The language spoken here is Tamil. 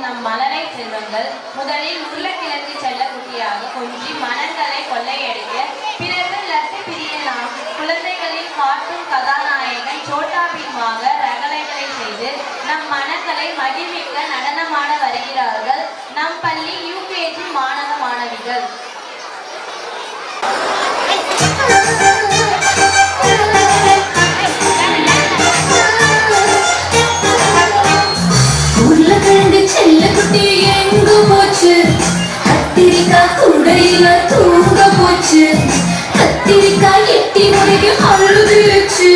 நம் மலரை செல்வங்கள் முதலில் உருளைக்கிழங்கு செல்லக்குட்டியாக கொஞ்சி மனங்களை கொள்ளையடிக்க, பிறகு லட்டு பிரியனாக குழந்தைகளின் காட்டும் கதாநாயகன் சோட்டா பீமாக ரகளைகளை செய்து நம் மனங்களை மகிழ்விக்க நடனமாட வருகிறார்கள் நம் பள்ளி UKG மாணவ மாணவிகள். உருளைக்கிழங்கு செல்லக்குட்டி எங்க போச்சு? கத்திரிக்காய் கூடையில தூங்க போச்சு. கத்திரிக்காய் எட்டி முறைக்கு அழுதுருச்சு.